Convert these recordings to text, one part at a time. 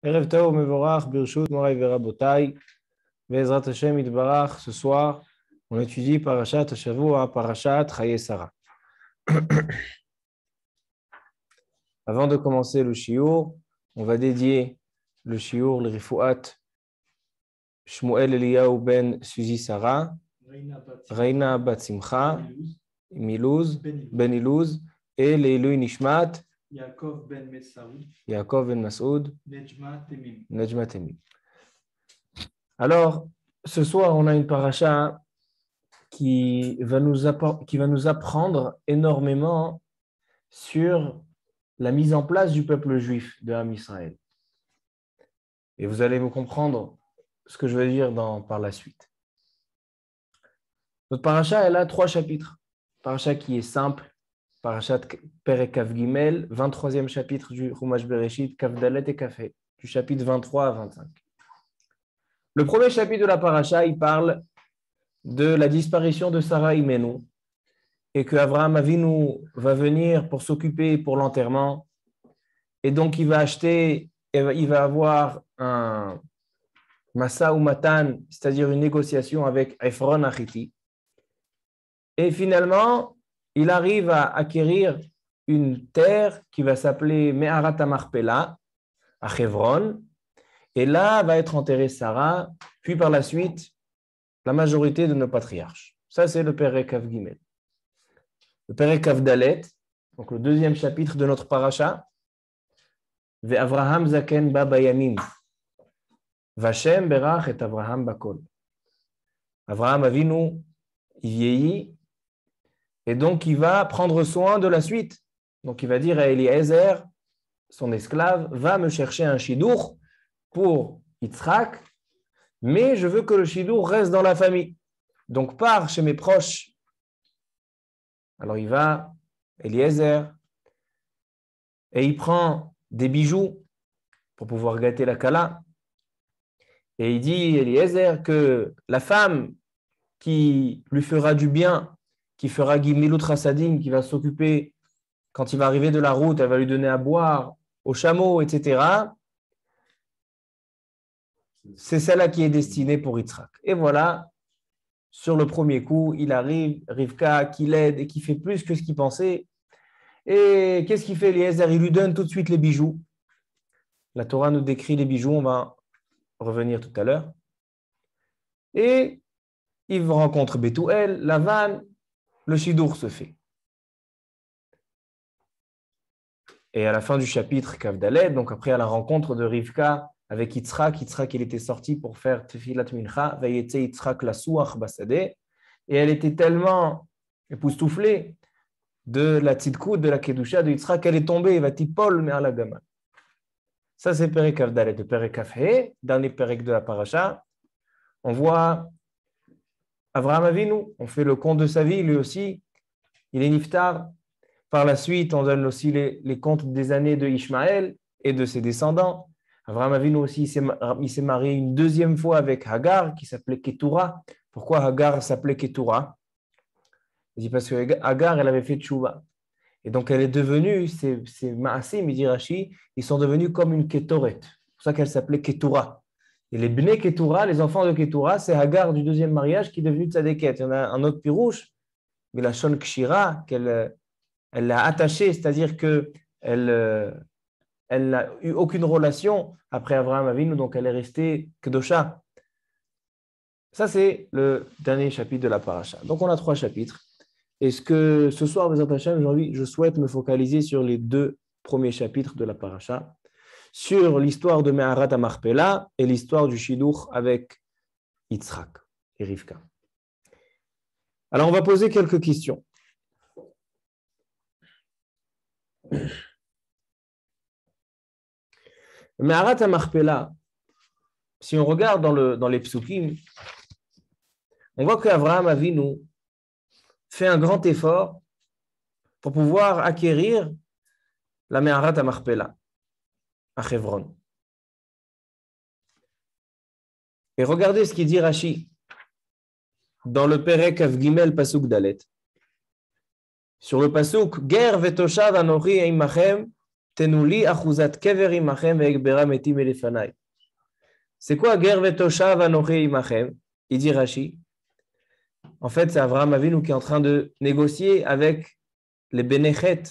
Erev Tov Mevorach, Birshut, Moray Verabotai, Ve'ezrat Hashem Itbarach. Ce soir, on étudie Parashat Hashavua, Parashat Chaye Sarah. Avant de commencer le shiur, on va dédier le shiur, le Rifouat, Shmuel Eliyahu ben Suzy Sarah, Reina Bat Simcha, Milouz, Ben Ilouz, et Leilui Nishmat, Yaakov ben Messaoud, Yaakov ben Masoud, Nejma Temim. Nejma Temim. Alors, ce soir, on a une paracha qui va nous apprendre énormément sur la mise en place du peuple juif de Ham Israël. Et vous allez me comprendre ce que je veux dire par la suite. Notre paracha, elle a 3 chapitres. Paracha qui est simple, Parashat Perek Kaf Gimel, 23e chapitre du Chumash Bereshit, Kaf Dalet et Kafé, du chapitre 23 à 25. Le premier chapitre de la paracha, il parle de la disparition de Sarah Imenu et que Avraham Avinu va venir pour s'occuper pour l'enterrement. Et donc, il va avoir un Masa ou Matan, c'est-à-dire une négociation avec Ephron Achiti. Et finalement, il arrive à acquérir une terre qui va s'appeler Me'arat HaMachpelah, à Hebron. Et là va être enterrée Sarah, puis par la suite, la majorité de nos patriarches. Ça, c'est le Perek Kaf Gimel. Le Perek Kaf Dalet, donc le deuxième chapitre de notre paracha, Ve'Avraham Zaken ba Bayanim, Vashem berach et Avraham bakol. Avraham Avinu, il vieillit, et donc il va prendre soin de la suite. Donc il va dire à Eliezer, son esclave, va me chercher un chidour pour Yitzhak, mais je veux que le chidour reste dans la famille. Donc pars chez mes proches. Alors il va, Eliezer, et il prend des bijoux pour pouvoir gâter la Kala. Et il dit, Eliezer, que la femme qui lui fera du bien, qui fera Gimilut Rasadim, qui va s'occuper, quand il va arriver de la route, elle va lui donner à boire au chameau, etc. C'est celle-là qui est destinée pour Yitzhak. Et voilà, sur le premier coup, il arrive, Rivka qui l'aide et qui fait plus que ce qu'il pensait. Et qu'est-ce qu'il fait, Eliezer? Il lui donne tout de suite les bijoux. La Torah nous décrit les bijoux, on va revenir tout à l'heure. Et il rencontre Bethuel, Lavan, le chidour se fait. Et à la fin du chapitre, Kaf Dalet, donc après à la rencontre de Rivka avec Yitzhak, il était sorti pour faire Tefilat Mincha, Vayetze Yitzhak la Suach Basadeh, et elle était tellement époustouflée de la tzidkout, de la kedusha de Yitzhak, qu'elle est tombée, va tipol mais à la gamme. Ça c'est Perek Kaf Dalet. Le Perek Kaf He, dernier Perek de la paracha, on voit Avraham Avinu, on fait le compte de sa vie, lui aussi, il est niftar. Par la suite, on donne aussi les comptes des années de Ishmaël et de ses descendants. Avraham Avinu aussi, il s'est marié une deuxième fois avec Hagar, qui s'appelait Ketura. Pourquoi Hagar s'appelait Ketura? Il dit parce que Hagar, elle avait fait tchouva. Et donc, elle est devenue, ces Maasim, il dit Rashi, ils sont devenus comme une Ketoret. C'est pour ça qu'elle s'appelait Ketura. Et les Bnei Ketura, les enfants de Ketura, c'est Hagar du deuxième mariage qui est devenue Tzadeket. Il y en a un autre pirouche, mais la Shon Kshira, elle l'a attachée, c'est-à-dire qu'elle n'a eu aucune relation après Avraham Avinu, donc elle est restée Kedosha. Ça, c'est le dernier chapitre de la paracha. Donc, on a 3 chapitres. Et ce soir, aujourd'hui, je souhaite me focaliser sur les 2 premiers chapitres de la paracha, sur l'histoire de Me'arat HaMachpelah et l'histoire du Shidour avec Yitzhak et Rivka. Alors, on va poser quelques questions. Me'arat HaMachpelah, si on regarde dans les psukim, on voit qu'Avraham Avinu fait un grand effort pour pouvoir acquérir la Me'arat HaMachpelah à Hebron. Et regardez ce qu'il dit Rashi dans le Perek Kaf Gimel Pasuk Dalet. Sur le Pasuk, Ger vetoshav anochi imachem Tenuli achuzat kever imachem ve'ekbera metim elefanai. C'est quoi ger vetoshav anochi imachem? Il dit Rashi. En fait, c'est Avraham Avinu qui est en train de négocier avec les Bénéchet,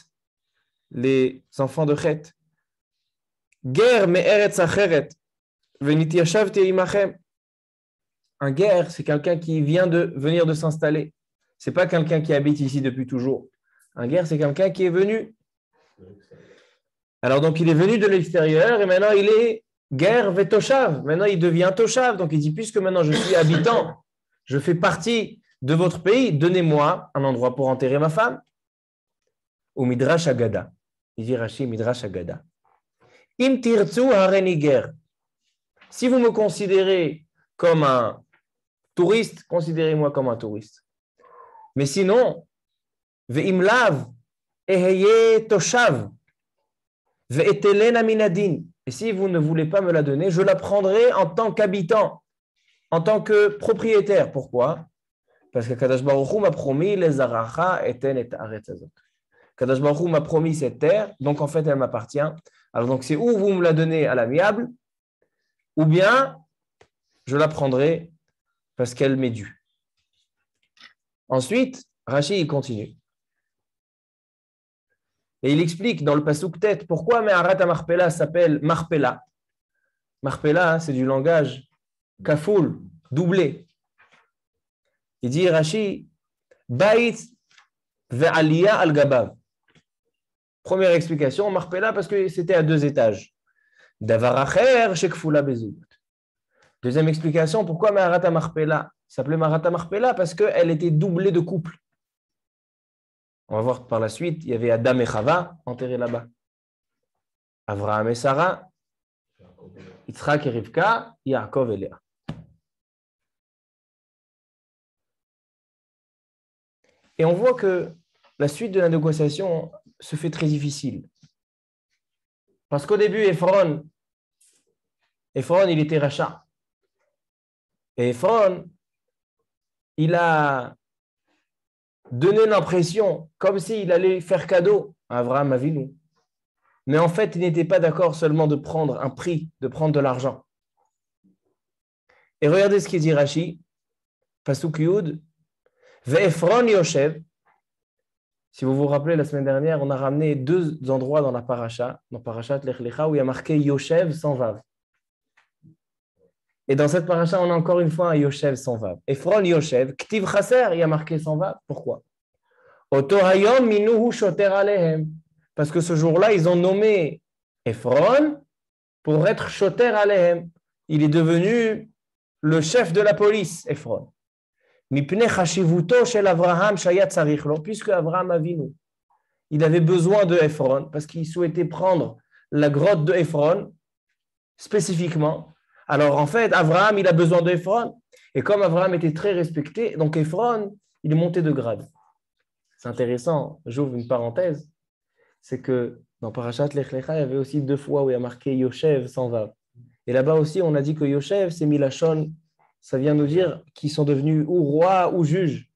les enfants de Chet. Ger me'eretz acheret ve'nitiashavti imachem. Un ger, c'est quelqu'un qui vient de venir de s'installer. C'est pas quelqu'un qui habite ici depuis toujours. Un ger, c'est quelqu'un qui est venu. Alors donc, il est venu de l'extérieur et maintenant il est ger vetoshav. Maintenant, il devient toshav. Donc, il dit, puisque maintenant je suis habitant, je fais partie de votre pays, donnez-moi un endroit pour enterrer ma femme. Au Midrash Agada. Il dit Rashi, Midrash Agada. Im tirtzu hareni ger. Si vous me considérez comme un touriste, considérez-moi comme un touriste. Mais sinon, ve'im lav eheye toshav ve'etelena minadin. Et si vous ne voulez pas me la donner, je la prendrai en tant qu'habitant, en tant que propriétaire. Pourquoi? Parce que Kadosh Baruch Hu m'a promis les aracha eten et haaretz hazot. Kadosh Baruch Hu m'a promis cette terre, donc en fait elle m'appartient. Alors donc c'est ou vous me la donnez à l'amiable, ou bien je la prendrai parce qu'elle m'est due. Ensuite, Rashi il continue. Et il explique dans le pasuk tête pourquoi Me'arat Marpella s'appelle Marpella. Marpella, c'est du langage kafoul, doublé. Il dit Rashi, Bait ve'aliyah al-gabav. Première explication, Marpella parce que c'était à 2 étages. Davar acher shekfula bezout. Deuxième explication, pourquoi Me'arat Marpella s'appelait Me'arat Marpella? Parce qu'elle était doublée de couple. On va voir par la suite, il y avait Adam et Chava enterrés là-bas. Avraham et Sarah, Yitzhak et Rivka, Yaakov et Léa. Et on voit que la suite de la négociation se fait très difficile. Parce qu'au début, Ephron, il était rachat. Et Ephron, il a donné l'impression comme s'il allait faire cadeau à Avraham Avinu. Mais en fait, il n'était pas d'accord seulement de prendre un prix, de prendre de l'argent. Et regardez ce qu'il dit Rashi, Pasuk Yud, Ve'Ephron Yoshev. Si vous vous rappelez, la semaine dernière, on a ramené 2 endroits dans la paracha, dans Parashat Lech Lecha, où il y a marqué Yoshev sans vav. Et dans cette paracha, on a encore une fois un Yoshev sans vav. Ephron Yoshev, Ktiv Chaser, il y a marqué sans vav. Pourquoi? Oto hayom minuhu shoter alehem. Parce que ce jour-là, ils ont nommé Ephron pour être shoter alehem. Il est devenu le chef de la police, Ephron. Mipnei chashivuto shel Avraham shayat tzarich lo, puisque Avraham Avinu, il avait besoin de Ephron parce qu'il souhaitait prendre la grotte de Ephron spécifiquement. Alors en fait, Avraham, il a besoin de Ephron. Et comme Avraham était très respecté, donc Ephron, il est monté de grade. C'est intéressant, j'ouvre une parenthèse, c'est que dans Parashat Lech Lecha, il y avait aussi 2 fois où il y a marqué Yoshev sans vav. Et là-bas aussi, on a dit que Yoshev, c'est Milachon, ça vient nous dire qu'ils sont devenus ou rois ou juges.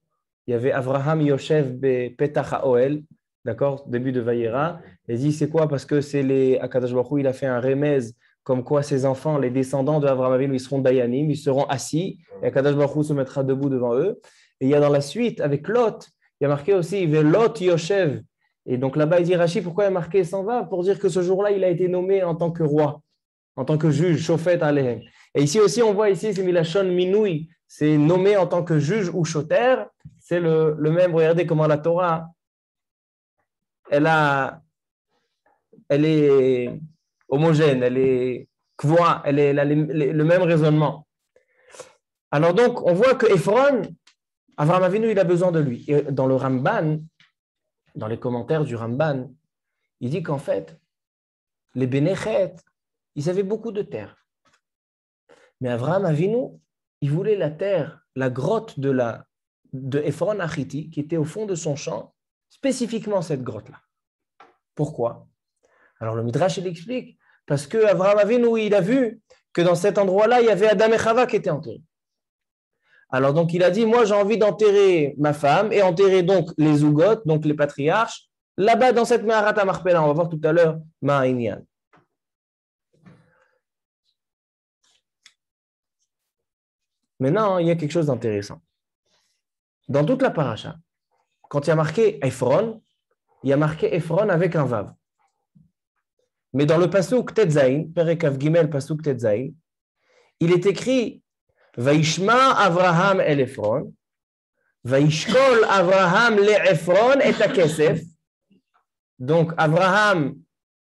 Il y avait Avraham Yoshev be Petach HaOel, d'accord, début de Vayera. Il dit c'est quoi? Parce que c'est les Akadosh Baruch Hu, il a fait un remez comme quoi ses enfants, les descendants de Avraham Avinu, ils seront Dayanim, ils seront assis, et Akadosh Baruch Hu se mettra debout devant eux. Et il y a dans la suite, avec Lot, il y a marqué aussi Lot Yoshev. Et donc là-bas, il dit Rashi, pourquoi il a marqué sans va? Pour dire que ce jour-là, il a été nommé en tant que roi, en tant que juge, Shofet Alehem. Et ici aussi, on voit ici, c'est Milachon Minoui, c'est nommé en tant que juge ou choter. C'est le même, regardez comment la Torah, elle est homogène, elle est kvoa, elle a le même raisonnement. Alors donc, on voit que Ephron, Avraham Avinu, il a besoin de lui. Et dans le Ramban, dans les commentaires du Ramban, il dit qu'en fait, les Bénéchet, ils avaient beaucoup de terre. Mais Avraham Avinu, il voulait la terre, la grotte de Ephron Achiti, qui était au fond de son champ, spécifiquement cette grotte-là. Pourquoi? Alors le Midrash, il explique, parce que Avraham Avinu, il a vu que dans cet endroit-là, il y avait Adam et Chava qui étaient enterrés. Alors donc il a dit, moi j'ai envie d'enterrer ma femme et enterrer donc les zougotes, donc les patriarches, Là-bas, dans cette Meharat HaMachpelah, on va voir tout à l'heure, Ma'inyan. Maintenant, il y a quelque chose d'intéressant. Dans toute la paracha, quand il y a marqué Ephron, il y a marqué Ephron avec un vav. Mais dans le pasuk Tetzain, Perek Av Gimel, pasuk Tetzain, il est écrit Vaishma Avraham el Ephron, Vaishkol Avraham le Ephron et Kesef. Donc Avraham,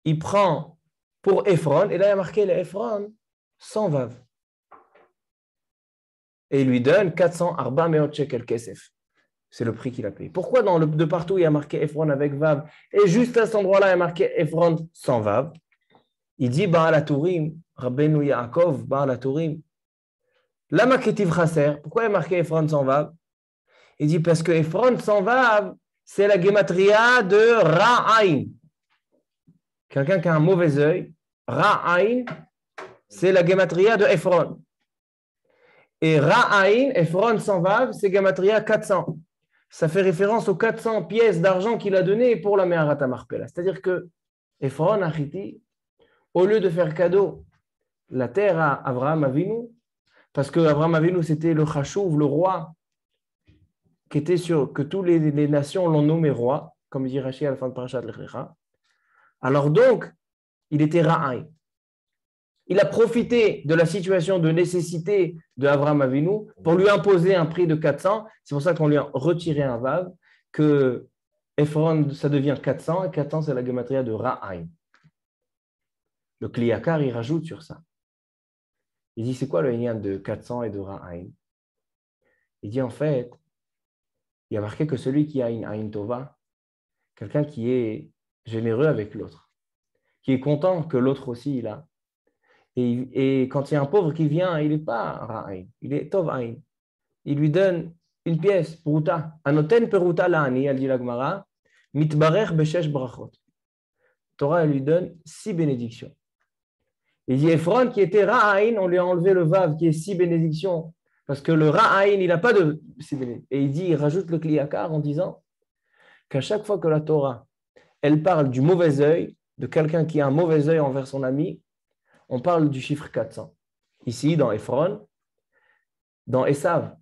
il prend pour Ephron, et là il y a marqué le Ephron sans vav. Et il lui donne 400 arba meot shekel kesef. C'est le prix qu'il a payé. Pourquoi de partout il y a marqué Ephron avec vav et juste à cet endroit-là il y a marqué Ephron sans vav? Il dit Baal HaTurim, Rabbeinu Yaakov, Baal HaTurim. Lama ketiv chaser. Pourquoi il y a marqué Ephron sans vav? Il dit parce que Ephron sans vav, c'est la gematria de Ra'ain. Quelqu'un qui a un mauvais œil, Ra'ain, c'est la gematria de Ephron. Et Ra'ain, Ephron sans vav, c'est gematria 400. Ça fait référence aux 400 pièces d'argent qu'il a données pour la Meharat HaMachpelah. C'est-à-dire que Ephron, Achiti, au lieu de faire cadeau la terre à Avraham Avinu, parce que Avraham Avinu c'était le Chashouv, le roi, qui était sûr que toutes les nations l'ont nommé roi, comme dit Rashi à la fin de Parashat Lech Lecha. Alors donc, il était Ra'ain. Il a profité de la situation de nécessité de Avraham Avinu pour lui imposer un prix de 400. C'est pour ça qu'on lui a retiré un vav, que Ephron, ça devient 400, et 400, c'est la gematria de Ra'ain. Le Kli Yakar, il rajoute sur ça. Il dit, c'est quoi le lien de 400 et de Ra'ain? Il dit, en fait, il y a marqué que celui qui a une Ain Tova, quelqu'un qui est généreux avec l'autre, qui est content que l'autre aussi il a. Et quand il y a un pauvre qui vient, il n'est pas Ra'ain, il est Tov Ain. Il lui donne une pièce, Peruta. Anoten Peruta La'ani, elle dit la Gemara, Mitbarech Beshesh Brachot. Torah, elle lui donne 6 bénédictions. Il dit Ephron, qui était Ra'ain, on lui a enlevé le Vav, qui est 6 bénédictions. Parce que le Ra'ain, il n'a pas de 6 bénédictions. Et il rajoute le Kli Yakar en disant qu'à chaque fois que la Torah, elle parle du mauvais œil, de quelqu'un qui a un mauvais œil envers son ami, on parle du chiffre 400. Ici, dans Ephron, dans Esav.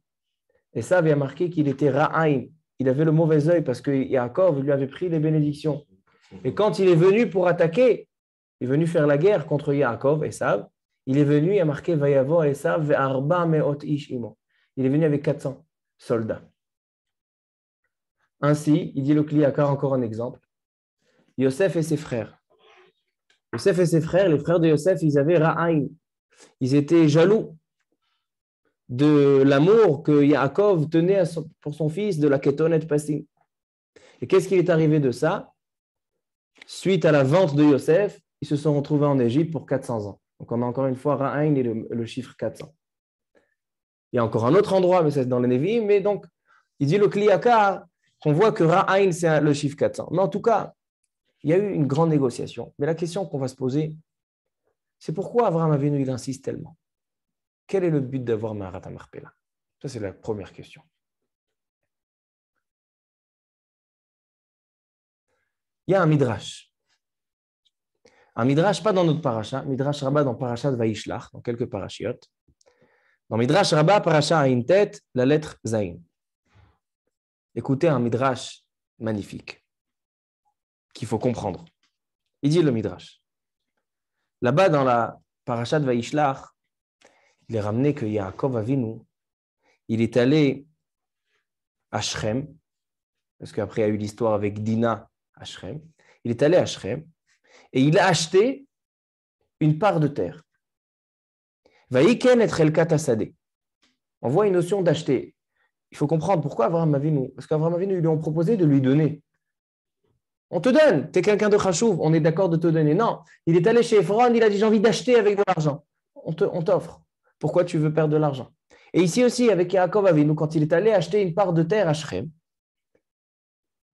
Esav, il a marqué qu'il était Ra'ain. Il avait le mauvais œil parce que Yaakov lui avait pris les bénédictions. Et quand il est venu pour attaquer, il est venu faire la guerre contre Yaakov, Esav, il est venu, il a marqué Vayavo Esav ve'arba me'ot ish imo. Il est venu avec 400 soldats. Ainsi, il dit le Kli Yakar, encore un exemple. Yosef et ses frères. Yosef et ses frères, les frères de Yosef, ils avaient Ra'ain. Ils étaient jaloux de l'amour que Yaakov tenait pour son fils, de la Ketonet Passim. Et qu'est-ce qui est arrivé de ça? Suite à la vente de Yosef, ils se sont retrouvés en Égypte pour 400 ans. Donc on a encore une fois Ra'ain et le chiffre 400. Il y a encore un autre endroit, mais c'est dans les Nevi'im, mais donc il dit le Kli Yakar qu'on voit que Ra'ain c'est le chiffre 400. Mais en tout cas, il y a eu une grande négociation. Mais la question qu'on va se poser, c'est pourquoi Avraham Avinu il insiste tellement? Quel est le but d'avoir Meharat HaMachpelah? Ça, c'est la première question. Il y a un midrash. Un midrash, pas dans notre paracha, midrash Rabbah dans Parashat Vaishlach, dans quelques parachiotes. Dans midrash Rabbah, paracha a une tête, la lettre Zayin. Écoutez un midrash magnifique qu'il faut comprendre. Il dit le midrash. Là-bas, dans la parashat Vaishlach, il est ramené que Yaakov Avinu, il est allé à Shrem, parce qu'après il y a eu l'histoire avec Dina à Shrem. Il est allé à Shrem et il a acheté une part de terre. Vaïken et Chelkat Hasadeh. On voit une notion d'acheter. Il faut comprendre pourquoi Avraham Avinu. Parce qu'Avraham Avinu, ils lui ont proposé de lui donner. On te donne, tu es quelqu'un de Chashouv, on est d'accord de te donner. Non, il est allé chez Ephron, il a dit j'ai envie d'acheter avec de l'argent. On t'offre. Pourquoi tu veux perdre de l'argent? Et ici aussi, avec Yaakov Avinu, quand il est allé acheter une part de terre à Shrem,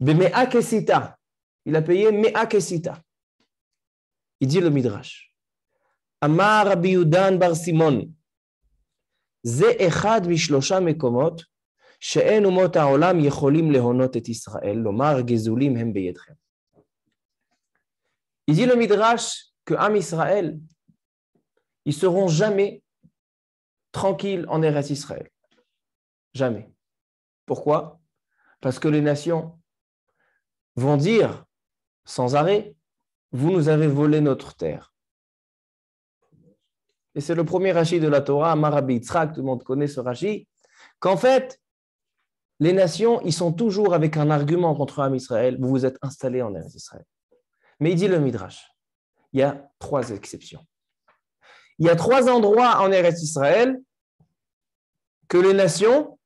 Mea Kesita, il a payé Mea Kesita. Il dit le Midrash. Amar Rabbi Yudan bar Simon, Ze echad mishlosha mekomot, she'en umot ha'olam yecholim lehonot et Israel, lomar gezulim hem beyedchem. Il dit le Midrash que Am Israël, ils ne seront jamais tranquilles en Eretz Israël. Jamais. Pourquoi? Parce que les nations vont dire sans arrêt, vous nous avez volé notre terre. Et c'est le premier Rashi de la Torah, Marabi Yitzhak, tout le monde connaît ce Rashi, qu'en fait, les nations, ils sont toujours avec un argument contre Am Israël, vous vous êtes installés en Eretz Israël. Mais il dit le Midrash, il y a 3 exceptions. Il y a 3 endroits en Eretz Israël que les nations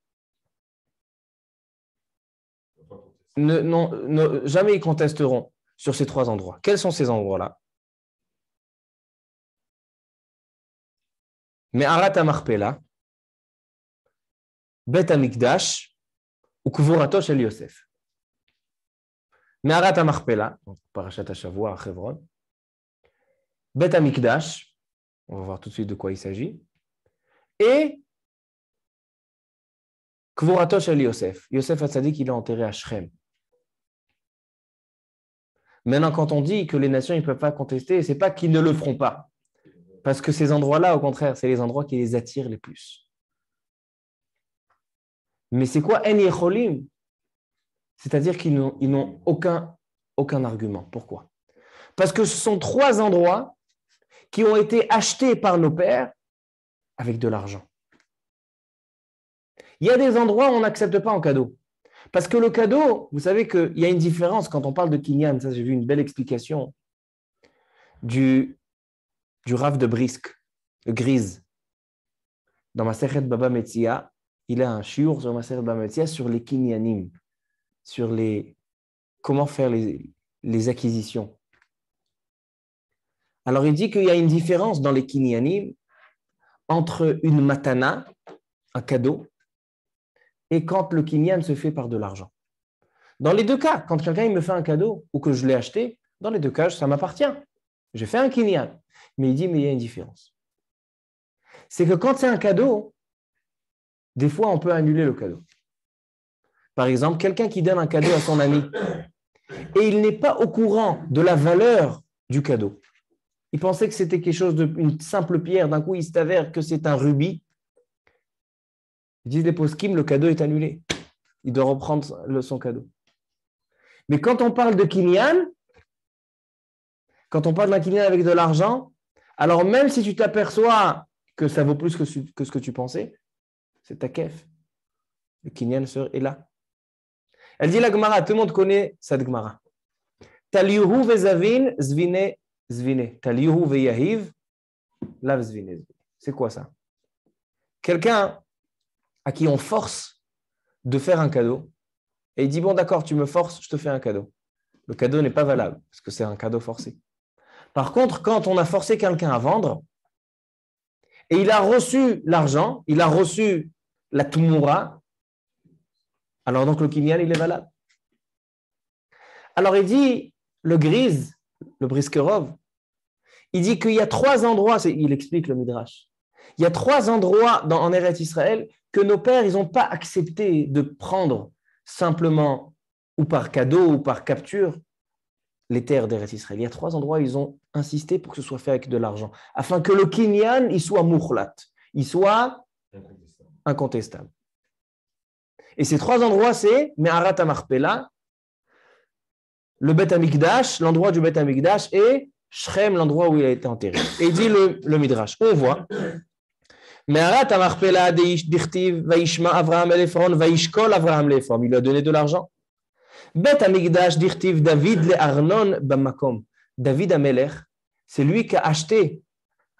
jamais ils contesteront sur ces 3 endroits. Quels sont ces endroits-là? Me'arat HaMachpelah, Bet HaMikdash ou Kvorato Shel Yosef. Me'arat HaMachpelah, Parashat HaShavua à Hebron, Bet HaMikdash, on va voir tout de suite de quoi il s'agit, et Kvorato Shel Yosef. Yosef HaTzadik, il est enterré à Shrem. Maintenant, quand on dit que les nations ne peuvent pas contester, ce n'est pas qu'ils ne le feront pas. Parce que ces endroits-là, au contraire, c'est les endroits qui les attirent les plus. Mais c'est quoi En Yecholim? C'est-à-dire qu'ils n'ont aucun argument. Pourquoi? Parce que ce sont 3 endroits qui ont été achetés par nos pères avec de l'argent. Il y a des endroits où on n'accepte pas en cadeau. Parce que le cadeau, vous savez qu'il y a une différence quand on parle de Kinyan. Ça, j'ai vu une belle explication du Rav de Brisk, le Grise. Dans Masechet Baba Metzia, il a un shiur sur Masechet Baba Metzia sur les Kinyanim, sur comment faire les acquisitions. Alors, il dit qu'il y a une différence dans les Kinyanim entre une matana, un cadeau, et quand le kinyan se fait par de l'argent. Dans les 2 cas, quand quelqu'un me fait un cadeau ou que je l'ai acheté, dans les 2 cas, ça m'appartient. J'ai fait un kinyan. Mais il dit, mais il y a une différence. C'est que quand c'est un cadeau, des fois, on peut annuler le cadeau. Par exemple, quelqu'un qui donne un cadeau à son ami et il n'est pas au courant de la valeur du cadeau. Il pensait que c'était quelque chose une simple pierre. D'un coup, il s'avère que c'est un rubis. Ils disent les poskim, le cadeau est annulé. Il doit reprendre son cadeau. Mais quand on parle de kinyan, quand on parle d'un kinyan avec de l'argent, alors même si tu t'aperçois que ça vaut plus que ce que tu pensais, c'est ta kef. Le kinyan est là. Elle dit la Gemara, tout le monde connaît cette Gemara. Taliuhu vezavin zvine zvine. Taliuhu veyahiv lav zvine. C'est quoi ça? Quelqu'un à qui on force de faire un cadeau, et il dit, bon d'accord, tu me forces, je te fais un cadeau. Le cadeau n'est pas valable, parce que c'est un cadeau forcé. Par contre, quand on a forcé quelqu'un à vendre, et il a reçu l'argent, il a reçu la tumura, alors donc le kinyan, il est valable. Alors il dit, le Grise, le Briskerov, il dit qu'il y a 3 endroits, il explique le Midrash, il y a 3 endroits en Eretz Israël que nos pères, ils n'ont pas accepté de prendre simplement, ou par cadeau, ou par capture, les terres d'Eretz Israël. Il y a 3 endroits où ils ont insisté pour que ce soit fait avec de l'argent, afin que le kinyan, il soit mukhlat, il soit incontestable. Et ces 3 endroits, c'est Me'arat HaMachpelah, le Bet HaMikdash, l'endroit du Bet HaMikdash, et Shrem, l'endroit où il a été enterré. Et il dit le Midrash, on voit Me'arat HaMachpelah dichtiv vaishma Avraham l'Ephron vaishkol Avraham l'Ephron. Il lui a donné de l'argent. Bet HaMikdash dichtiv David le Arnon bamakom. David Amelech, c'est lui qui a acheté,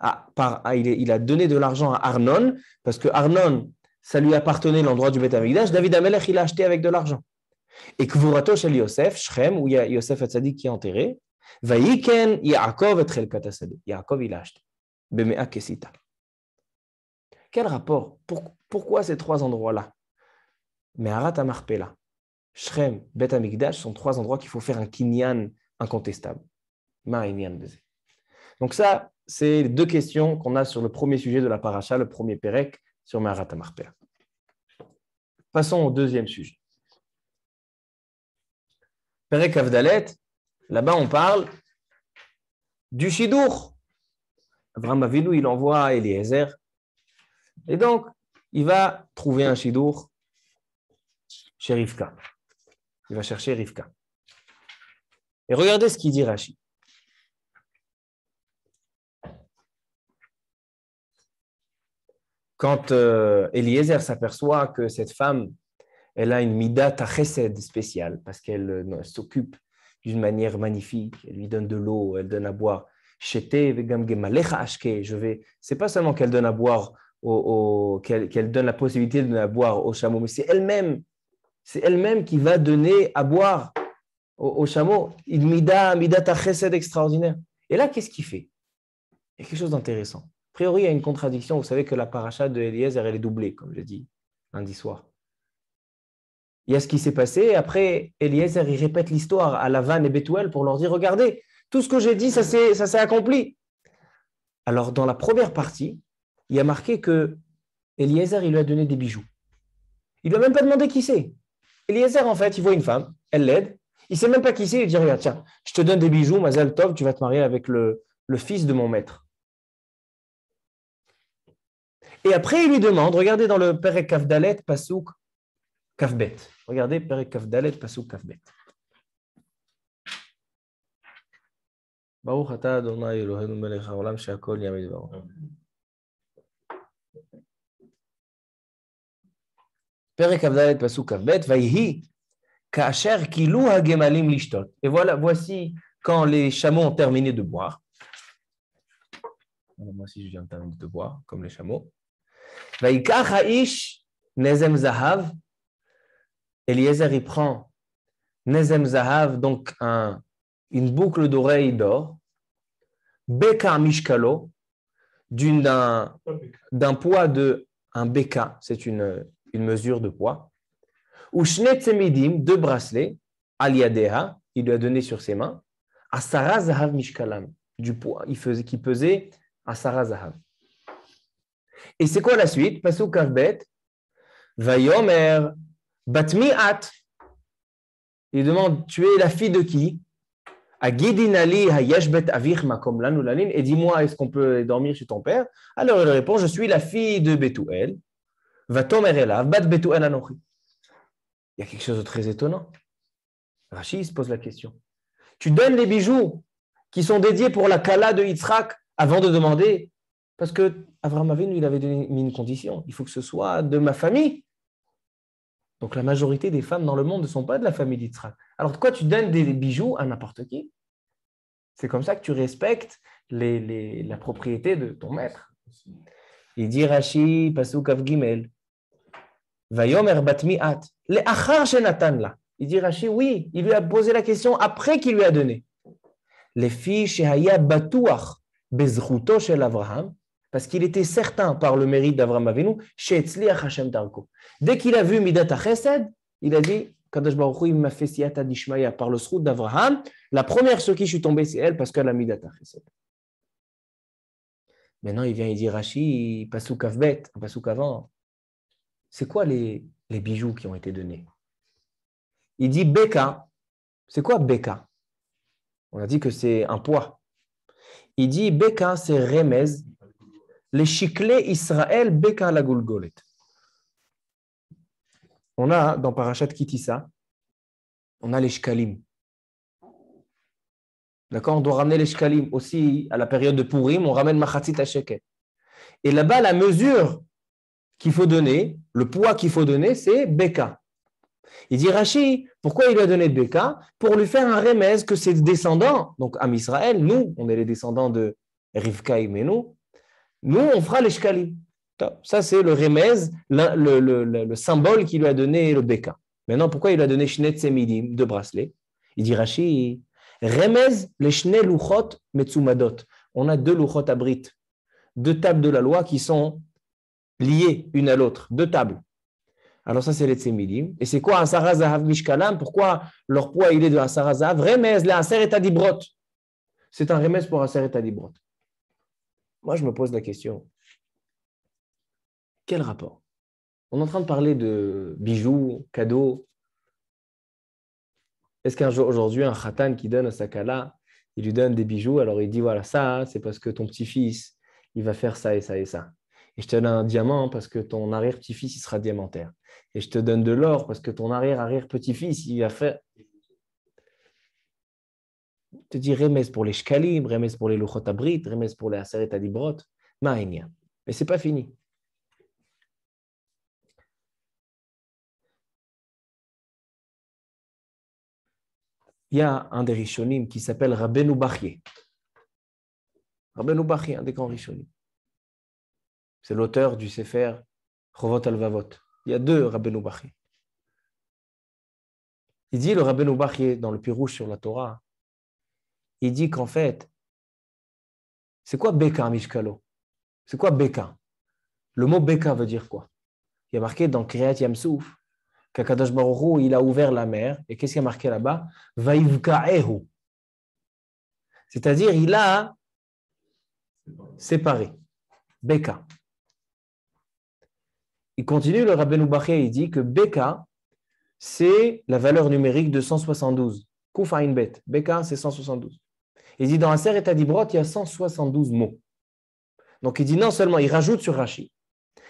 il a donné de l'argent à Arnon, parce que Arnon, ça lui appartenait l'endroit du Bet HaMikdash. David Amelech, il a acheté avec de l'argent. Et Kvorato shel Yosef, Shrem, où il y a Yosef HaTzadik qui est enterré, Vayiken Yaakov et Chelkat HaSadeh. Yaakov, il a acheté. Bemea Kesita. Quel rapport? Pourquoi ces 3 endroits-là? Me'arat HaMachpelah, Shrem, Bet HaMikdash sont 3 endroits qu'il faut faire un kinyan incontestable. Donc ça, c'est les 2 questions qu'on a sur le premier sujet de la paracha, le premier Pérec, sur Me'arat HaMachpelah. Passons au 2e sujet. Pérec Avdalet, là-bas on parle du Shidour. Abraham Avinu, il envoie Eliezer. Et donc, il va trouver un Shidour chez Rivka. Il va chercher Rivka. Et regardez ce qu'il dit Rashi. Quand Eliezer s'aperçoit que cette femme, elle a une midat chesed spéciale, parce qu'elle s'occupe d'une manière magnifique, elle lui donne de l'eau, elle donne à boire. C'est pas seulement qu'elle donne à boire, qu'elle donne la possibilité de donner à boire au chameau, mais c'est elle-même qui va donner à boire au chameau. Une midat chesed extraordinaire. Et là, qu'est-ce qu'il fait? Il y a quelque chose d'intéressant. A priori, il y a une contradiction. Vous savez que la paracha de Eliezer, elle est doublée, comme je dis, lundi soir. Il y a ce qui s'est passé. Et après, Eliezer, il répète l'histoire à Lavan et Bethuel pour leur dire, regardez, tout ce que j'ai dit, ça s'est accompli. Alors, dans la première partie, il y a marqué que Eliezer, il lui a donné des bijoux. Il ne lui a même pas demandé qui c'est. Eliezer, en fait, il voit une femme, elle l'aide. Il ne sait même pas qui c'est. Il dit, regarde, tiens, je te donne des bijoux, Mazal Tov, tu vas te marier avec le fils de mon maître. Et après, il lui demande, regardez dans le Perek Kavdalet, Pasuk Kavbet. Regardez, Perek Kavdalet, Pasuk Kavbet. Baruch ata Adonai Eloheinu melech haolam she'akol nהיה מדברו. Perek Kavdalet, Pasuk Kavbet, Vayhi ka'asher kilu hagemalim lishtot. Et voilà, voici quand les chameaux ont terminé de boire. Moi aussi, je viens de terminer de boire, comme les chameaux. Vayikach ha'ish nezem zahav. Eliezer, il prend nezem zahav, donc une boucle d'oreille d'or, beka mishkalo, d'un poids de un beka, c'est une mesure de poids, ou shne tsemidim, 2 bracelets, al yadeha, il lui a donné sur ses mains, asara zahav mishkalam, du poids qui pesait asara zahav. Et c'est quoi la suite? Pasuk kavbet, vayomer batmi at. Il demande, tu es la fille de qui? Et dis-moi, est-ce qu'on peut dormir chez ton père? Alors il répond, je suis la fille de Bethuel. Va-t-on bat Bethuel anochi. Il y a quelque chose de très étonnant. Rashi se pose la question. Tu donnes les bijoux qui sont dédiés pour la Kala de Yitzhak avant de demander, parce que Avraham Avinu, il avait mis une condition, il faut que ce soit de ma famille. Donc la majorité des femmes dans le monde ne sont pas de la famille d'Yitzhak. Alors pourquoi tu donnes des bijoux à n'importe qui? C'est comme ça que tu respectes la propriété de ton maître. Il dit Rashi, Pasuk Av Gimel, Vayomer Batmi At, le Achar Shenatan la. Il dit Rashi, oui, il lui a posé la question après qu'il lui a donné. Les filles Shehaya Batuach Bezruto Shel Avraham, parce qu'il était certain par le mérite d'Avraham Avinu, Sheetzliach Hashem Darko. Dès qu'il a vu Midat HaChesed, il a dit Kadosh Baruch Hu, il m'a fait siyata d'Ishmaïa par le srout d'Avraham. La première sur qui je suis tombé, c'est elle parce qu'elle a Midat HaChesed. Maintenant, il vient, il dit Rashi, Pasuk Avbet, un Pasuk avant. C'est quoi les bijoux qui ont été donnés? Il dit Beka. C'est quoi Beka? On a dit que c'est un poids. Il dit Beka, c'est Remez. Les Shikle Israël Beka la Gulgolet. On a dans Parashat Kitissa, on a les shkalim. D'accord? On doit ramener les shkalim aussi à la période de Purim, on ramène machatzit à shekel. Et là-bas, la mesure qu'il faut donner, le poids qu'il faut donner, c'est Beka. Il dit Rashi, pourquoi il lui a donné Beka? Pour lui faire un remez que ses descendants, donc Am Israël, nous, on est les descendants de Rivka et Menou, nous, on fera les shkalim. Ça, c'est le remez, le symbole qu'il lui a donné le Beka. Maintenant, pourquoi il lui a donné Shnet Semidim, 2 bracelets? Il dit Rashi, remez les Shne Luchot Metsumadot. On a 2 Luchot Abrit, 2 tables de la loi qui sont liées une à l'autre, 2 tables. Alors ça, c'est les Tsemidim. Et c'est quoi Asara Zahav Mishkalam? Pourquoi leur poids, il est de Asara Zahav? Remez le Aser et Adibrot. C'est un remez pour Aser et Adibrot. Moi, je me pose la question. Quel rapport? On est en train de parler de bijoux, cadeaux. Est-ce qu'un jour, aujourd'hui, un khatan qui donne à sa kala Il lui donne des bijoux. Alors il dit, voilà, ça, hein, c'est parce que ton petit-fils, il va faire ça et ça et ça. Et je te donne un diamant parce que ton arrière-petit-fils, il sera diamantaire. Et je te donne de l'or parce que ton arrière-arrière-petit-fils, il va faire... Je te dis remez pour les shkalim, remez pour les luchot abrit, remez pour les aseret adibrot, ma'enia. Mais c'est pas fini. Il y a un des rishonim qui s'appelle Rabbeinu Bachye. Rabbeinu Bachye, un des grands rishonim. C'est l'auteur du Sefer Chovot Alvavot. Il y a deux Rabbeinu Bachye. Il dit, le Rabbeinu Bachye, dans le Pirouche sur la Torah, il dit qu'en fait, c'est quoi Beka Mishkalo? C'est quoi Beka? Le mot Beka veut dire quoi? Il y a marqué dans Kriyat Yamsouf qu'Akadosh Baruch Hu, il a ouvert la mer. Et qu'est-ce qu'il y a marqué là-bas? Vaïvka'ehu. C'est-à-dire, il a séparé. Beka. Il continue, le Rabbeinu Bachye, il dit que Beka, c'est la valeur numérique de 172. Kouf Ayin Bet. Beka, c'est 172. Il dit dans un Aseret Adibrot, il y a 172 mots. Donc il dit non seulement, il rajoute sur Rashi,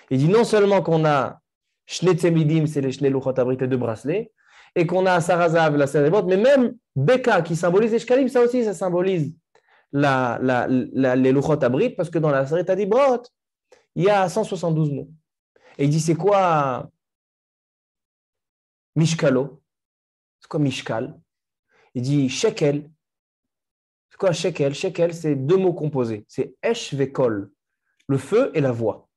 il dit non seulement qu'on a Shnei Tzemidim, c'est les Shnei Luchot Abrit, les deux bracelets, et qu'on a Sarazav, la Aseret Adibrot, mais même Beka qui symbolise les Shkalim, ça aussi, ça symbolise les Luchot Abrit, parce que dans la Aseret Adibrot, il y a 172 mots. Et il dit c'est quoi Mishkalo? C'est quoi Mishkal? Il dit Shekel. C'est quoi Shekel? Shekel, c'est deux mots composés. C'est Esh Vekol, le feu et la voix.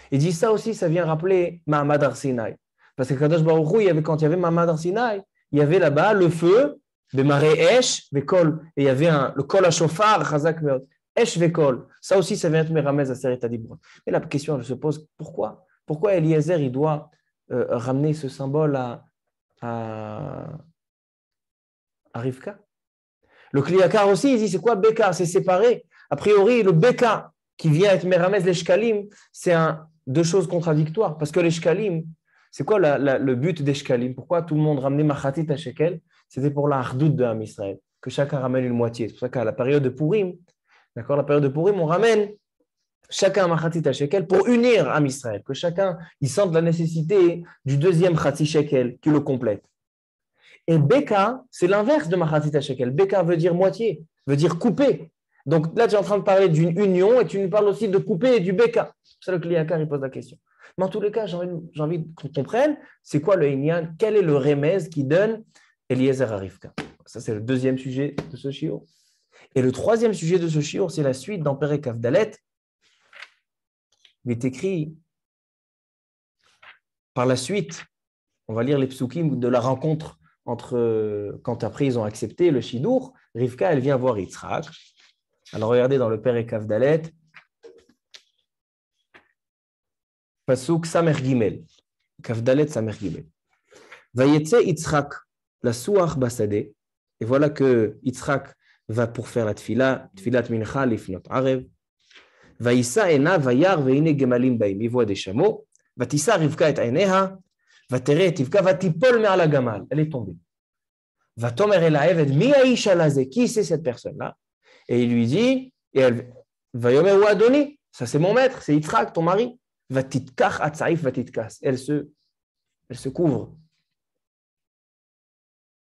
Il dit ça aussi, ça vient rappeler Mahamad Har Sinai. Parce que Kadosh Baruch Hu, quand il y avait Mahamad Har Sinai, il y avait là-bas le feu, Bemare Esh Vekol, et il y avait le Kol HaShofar, Chazak Meod. Esh Vekol. Ça aussi, ça vient de Meramez à Aseret Adibrot. Mais la question, elle se pose, pourquoi? Pourquoi Eliezer, il doit ramener ce symbole à Rivka? Le Kliyakar aussi, il dit, c'est quoi Beka? C'est séparé. A priori, le Beka, qui vient être Meramez les Shkalim, c'est deux choses contradictoires. Parce que les Shkalim, c'est quoi le but des Shkalim? Pourquoi tout le monde ramenait Machatit à Shekel? C'était pour la Hardout de Ham Israël, que chacun ramène une moitié. C'est pour ça qu'à la période de Purim, d'accord, la période de Purim, on ramène chacun un Machatit à Shekel pour unir Ham Israël, que chacun il sente la nécessité du deuxième Chati Shekel qui le complète. Et Beka, c'est l'inverse de Machatit Shekel. Beka veut dire moitié, veut dire couper. Donc là, tu es en train de parler d'une union et tu nous parles aussi de couper et du Beka. C'est ça le Kliyakar, il pose la question. Mais en tous les cas, j'ai envie qu'on comprenne, c'est quoi le Inyan, quel est le remez qui donne Eliezer à Rivka. Ça, c'est le deuxième sujet de ce shiur. Et le troisième sujet de ce shiur, c'est la suite dans Perek Kaf Dalet. Il est écrit par la suite, on va lire les psukim de la rencontre entre, quand après ils ont accepté le Shidour, Rivka, elle vient voir Yitzhak. Alors regardez dans le Perek Kaf Dalet, Pasuk Samer Gimel, Kaf Dalet Samer Gimel. Vayetse Yitzhak, la Suach Basadeh, et voilà que Yitzhak va pour faire la Tfilat Mincha, Lifnot Arev. Vaïssa ena vayar veine gemalim baim. Il voit des chameaux. Vatissa Rivka et aineha. Vatere et Rivka vatipol me'ala gamal. Elle est tombée. Vatomer el haeved mi ha'ish alaze. Qui c'est cette personne-là? Et il lui dit, et elle vayomer ou adoni. Ça c'est mon maître, c'est Yitzhak, ton mari. Vatitkach atzaif vatitkas. Elle se couvre.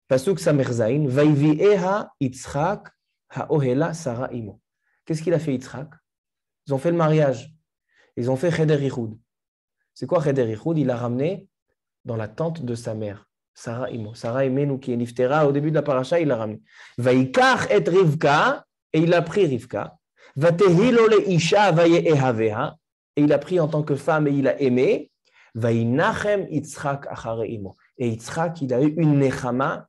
Pasuk samer zain. Vaivieha Yitzhak ha'ohela Sarah imo. Qu'est-ce qu'il a fait Yitzhak? Ils ont fait le mariage. Ils ont fait Cheder Yichud. C'est quoi Cheder Yichud? Il l'a ramené dans la tente de sa mère, Sarah Imo. Sarah Imenu qui est Niftera, au début de la paracha, il l'a ramené. Vaikach et Rivka, et il a pris Rivka. Vatehilo le Isha vaye ehaveha, et il a pris en tant que femme et il a aimé. Vainachem Yitzhak achare Imo. Et Yitzhak, il a eu une nechama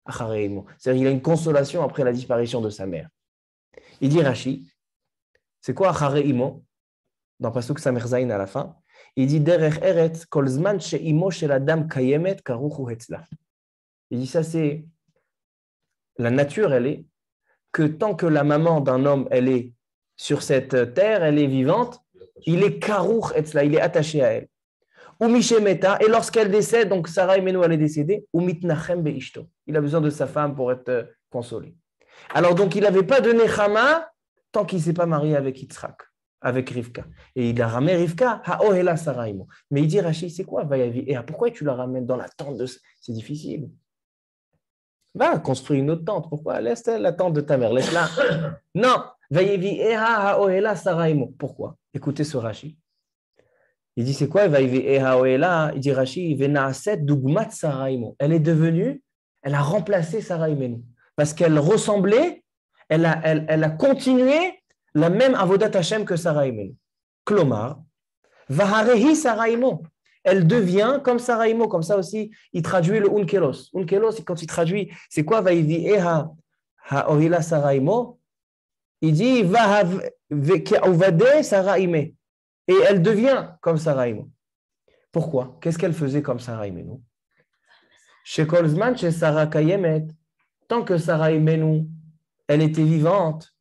achare Imo. C'est-à-dire il a une consolation après la disparition de sa mère. Il dit Rashi, c'est quoi Achare Imo? Dans Pasuk Samer Zayin à la fin, il dit Derech Eretz Kol Zman She'imo Shel Adam Kayemet Karuchu Hetzla. Il dit ça, c'est la nature, elle est que tant que la maman d'un homme, elle est sur cette terre, elle est vivante, il est Karuch Hetzla, il est attaché à elle. Ou Mishemeta, et lorsqu'elle décède, donc Sarah Imenu, elle est décédée, ou Mitnachem Beishto. Il a besoin de sa femme pour être consolé. Alors donc, il n'avait pas de Nechama tant qu'il ne s'est pas marié avec Yitzhak, avec Rivka. Et il a ramené Rivka, Ha'ohela Saraimo. Mais il dit, Rachid, c'est quoi Vayavi? Et pourquoi tu la ramènes dans la tente de... C'est difficile. Va, construire une autre tente. Pourquoi? Laisse la tente de ta mère, laisse-la. Non, Vayavi Eha Ha'ohela Saraimo. Pourquoi? Écoutez ce Rachid. Il dit, c'est quoi Vayavi Eha Ha'ohela? Il dit, Rachid, Venaaset Dugmat Saraimo. Elle est devenue, elle a remplacé Saraimenu. Parce qu'elle ressemblait, elle a continué la même avodat Hashem que Sarah Imenu. Klomar, Vaharehi Sarah Imo. Elle devient comme Sarah Imo. Comme ça aussi, il traduit le Unkelos. Unkelos, quand il traduit, c'est quoi Vaivi Eha Ha'ohila Sarah Imo? Il dit Vahavade Sarah Ime. Et elle devient comme Sarah Imo. Pourquoi? Qu'est-ce qu'elle faisait comme Sarah Imenu? Chez Kolzman, chez Sarah Kayemet. Tant que Sarah Imenu, elle était vivante,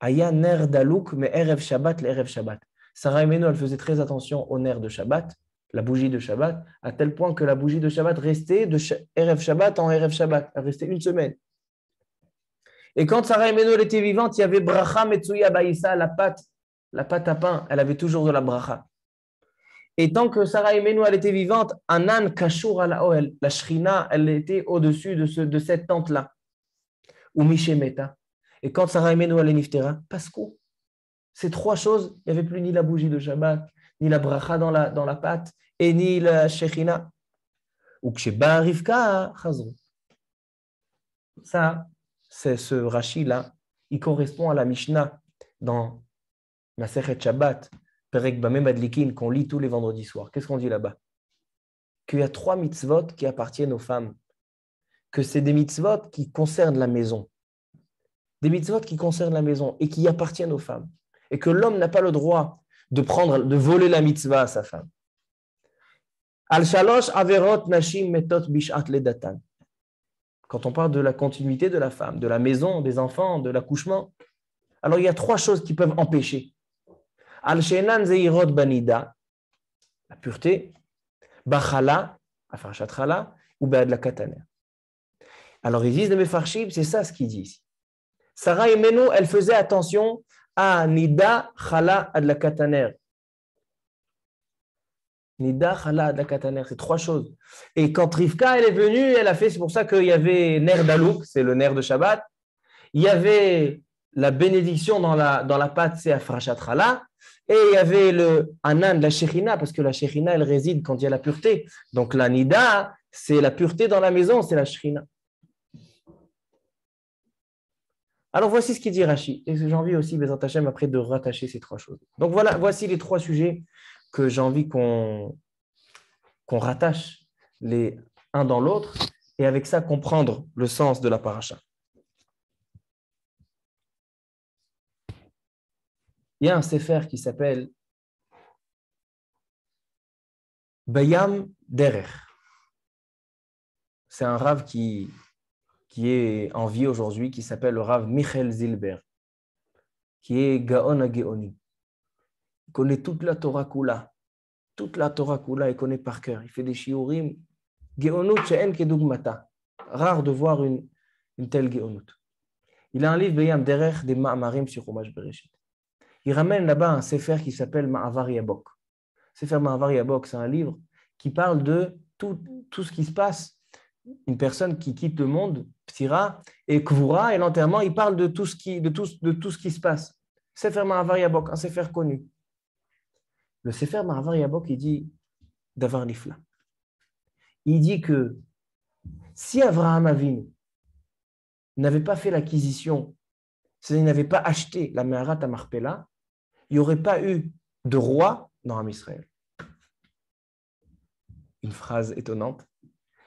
Aya ner dalouk, mais Erev Shabbat, l'Erev Shabbat. Sarah Imenu, elle faisait très attention au ner de Shabbat, la bougie de Shabbat, à tel point que la bougie de Shabbat restait de Erev Shabbat en Erev Shabbat. Elle restait une semaine. Et quand Sarah Imenu, elle était vivante, il y avait Bracha Metsuya Baïsa, la pâte à pain, elle avait toujours de la bracha. Et tant que Sarah Imenu, elle était vivante, Anan Kashur ala Oel, la Shrina, elle était au-dessus de cette tente-là. Ou Mishemeta. Et quand Sarah Imenu allait niftera, Pasco. Ces trois choses, il n'y avait plus ni la bougie de Shabbat, ni la bracha dans la pâte, et ni la Shechina. Ou Ksheba Rivka Chazru. Ça, c'est ce Rashi-là, il correspond à la Mishnah dans Masechet Shabbat, Perek Bameh Madlikin, qu'on lit tous les vendredis soirs. Qu'est-ce qu'on dit là-bas? Qu'il y a 3 mitzvot qui appartiennent aux femmes. Que c'est des mitzvot qui concernent la maison. Des mitzvot qui concernent la maison et qui appartiennent aux femmes. Et que l'homme n'a pas le droit de voler la mitzvah à sa femme. Al-Shalosh Averot Nashim Metot Bishat Ledatan. Quand on parle de la continuité de la femme, de la maison, des enfants, de l'accouchement, alors il y a 3 choses qui peuvent empêcher. Al-Shenan Zeirot Banida, la pureté, Bachala, Afarshat Chala, ou Be'ad la Kataner. Alors ils disent les Mefarshim, c'est ça ce qu'ils disent. Sarah Imenu, elle faisait attention à Nida, Chala, Adla Kataner. Nida, Chala, Adla Kataner, c'est 3 choses. Et quand Rivka, elle est venue, elle a fait, c'est pour ça qu'il y avait Ner Dalouk, c'est le Ner de Shabbat. Il y avait la bénédiction dans la pâte, c'est Afrashat Chala. Et il y avait le Anan, la Shechina, parce que la Shechina, elle réside quand il y a la pureté. Donc la Nida, c'est la pureté dans la maison, c'est la Shechina. Alors voici ce qu'il dit Rashi. Et j'ai envie aussi, Bezat Hashem, après de rattacher ces 3 choses. Donc voilà, voici les 3 sujets que j'ai envie qu'on rattache les un dans l'autre et avec ça comprendre le sens de la paracha. Il y a un sefer qui s'appelle Bayam Derer. C'est un rave qui est en vie aujourd'hui, qui s'appelle le rave Michael Zilber, qui est Gaon à Geoni. Il connaît toute la Torah Kula. Toute la Torah Kula, il connaît par cœur. Il fait des shiurim. Geonut she'en kedugmata. Rare de voir une telle Geonut. Il a un livre, Bayam Derer, des Ma'amarim sur Chumash Bereshit. Il ramène là-bas un sefer qui s'appelle Ma'avar Yabok. Sefer Ma'avar Yabok, c'est un livre qui parle de tout ce qui se passe. Une personne qui quitte le monde, Psira, et Kvura, et l'enterrement, il parle de tout ce qui se passe. Sefer Ma'avar Yabok, un sefer connu. Le sefer Ma'avar Yabok, il dit Davar Nifla. Il dit que si Avraham Avinu n'avait pas fait l'acquisition, c'est-à-dire qu'il n'avait pas acheté la Meharat Marpella, il n'y aurait pas eu de roi dans Am Israël. Une phrase étonnante,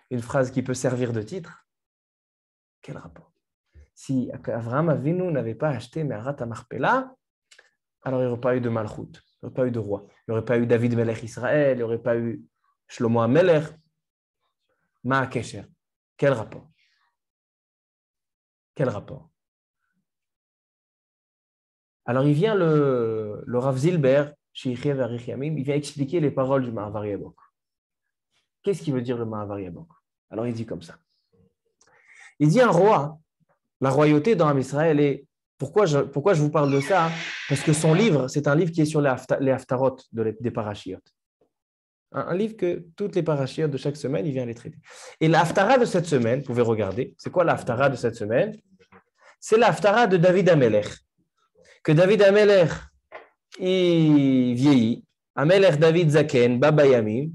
une phrase qui peut servir de titre. Quel rapport? Si Avraham Avinu n'avait pas acheté Meharat Marpella, alors il n'y aurait pas eu de Malchut, il n'y aurait pas eu de roi. Il n'y aurait pas eu David Melech Israël, il n'y aurait pas eu Shlomo HaMelech. Ma Kesher. Quel rapport? Quel rapport? Alors, il vient le Rav Zilber, il vient expliquer les paroles du Ma'avar Yabok. Qu'est-ce qu'il veut dire le Ma'avar Yabok? Alors, il dit comme ça. Il dit un roi, La royauté dans Am Israël est... Pourquoi je vous parle de ça? Parce que son livre, c'est un livre qui est sur les haftarot des parachiotes. Un livre que toutes les parachiotes de chaque semaine, il vient les traiter. Et la haftara de cette semaine, vous pouvez regarder, c'est quoi la haftara de cette semaine? C'est la haftara de David Amelech. Que David Amelech, il vieillit. Amelech David Zaken, Baba Yamim.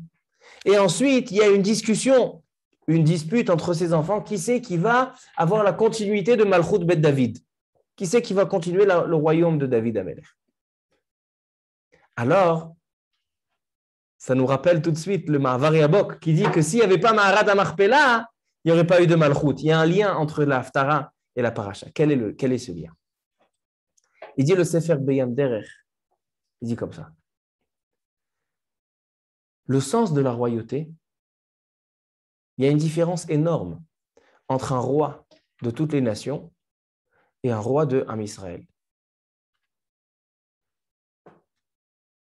Et ensuite, il y a une discussion, une dispute entre ses enfants. Qui c'est qui va avoir la continuité de Malchut Bet David? Qui c'est qui va continuer le royaume de David Amelech? Alors, ça nous rappelle tout de suite le Ma'avar Yabok qui dit que s'il n'y avait pas Ma'arat HaMachpelah, il n'y aurait pas eu de Malchut. Il y a un lien entre la Haftara et la Paracha. Quel est ce lien? Il dit le Sefer Beyam Derech. Il dit comme ça. Le sens de la royauté, il y a une différence énorme entre un roi de toutes les nations et un roi de Am Israël.